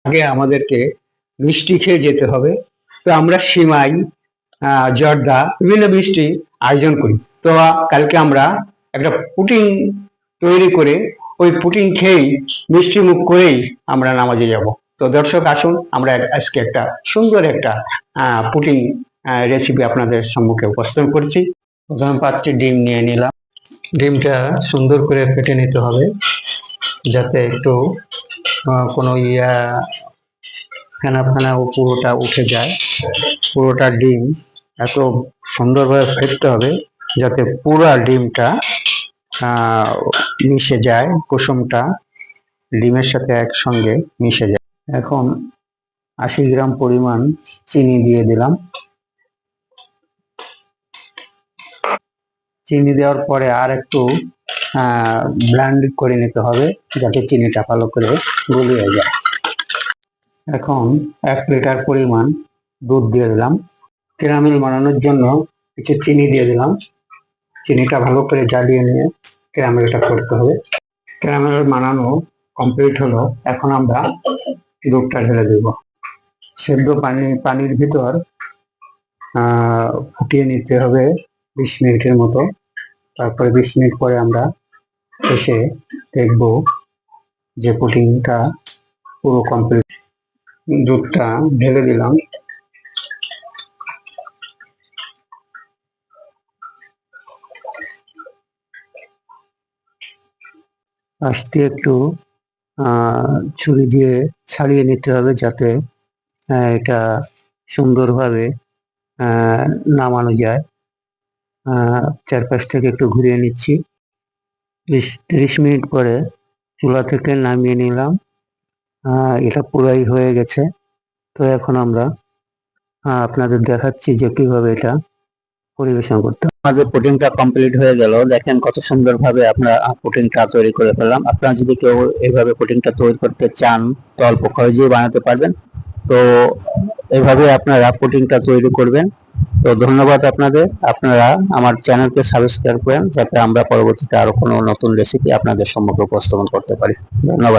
আগে আমাদেরকে মিষ্টি খেয়ে যেতে হবে। তো আমরা সিমাই, জর্দা, বিভিন্ন মিষ্টি আয়োজন করি। তো কালকে আমরা একটা পুডিং তৈরি করে ওই পুডিং খেয়েই মিষ্টি মুখ করেই আমরা নামাজে যাব। তো দর্শক আসুন, আমরা আজকে একটা সুন্দর একটা পুডিং রেসিপি আপনাদের সম্মুখে উপস্থাপন করছি। প্রথম পাঁচটি ডিম নিয়ে নিলাম। ডিমটা সুন্দর করে ফেটে নিতে হবে, যাতে একটু কোনো ফেনা ফেনা পুরোটা উঠে যায়। পুরোটা ডিম এত সুন্দরভাবে ফেটতে হবে যাতে পুরা ডিমটা মিশে যায়, কুসুমটা ডিমের সাথে একসঙ্গে মিশে যায়। এখন 80 গ্রাম পরিমাণ চিনি দিয়ে দিলাম। চিনি দেওয়ার পরে আর একটু ব্লেন্ড করে নিতে হবে যাতে চিনিটা ভালো করে গলিয়ে যায়। এখন 1 লিটার পরিমাণ দুধ দিয়ে দিলাম। ক্যারামেল বানানোর জন্য কিছু চিনি দিয়ে দিলাম। চিনিটা ভালো করে জ্বালিয়ে নিয়ে ক্যারামেলটা করতে হবে। ক্যারামেল বানানো কমপ্লিট হলো। এখন আমরা দুধটা ঢেলে দেব। সেদ্ধ পানির ভিতর ফুটিয়ে নিতে হবে 20 মিনিটের মতো। তারপরে 20 মিনিট পরে আমরা এসে দেখব যে পুডিংটা পুরো কমপ্লিট। দুধটা ঢেলে দিলাম। আস্তে একটু ছুরি দিয়ে ছাড়িয়ে নিতে হবে যাতে এটা সুন্দরভাবে নামানো যায়। চারপাশ থেকে একটু ঘুরিয়ে নিচ্ছি। 30 মিনিট পরে চুলা থেকে নামিয়ে নিলাম। এটা পুরাই হয়ে গেছে। তো এখন আমরা আপনাদের দেখাচ্ছি যে কিভাবে এটা পরিবেশন করতে হবে। আমাদের পুডিংটা কমপ্লিট হয়ে গেল। দেখেন কত সুন্দরভাবে আমরা পুডিংটা তৈরি করে ফেললাম। আপনারা যদি কেউ এইভাবে পুডিংটা তৈরি করতে চান তো অল্প খরচেই বানাতে পারবেন। তো এভাবে আপনারা পুডিংটা তৈরি করবেন। তো ধন্যবাদ আপনাদের। আপনারা আমার চ্যানেলকে সাবস্ক্রাইব করেন যাতে আমরা পরবর্তীতে আরো কোনো নতুন রেসিপি আপনাদের সম্মুখে উপস্থাপন করতে পারি। ধন্যবাদ।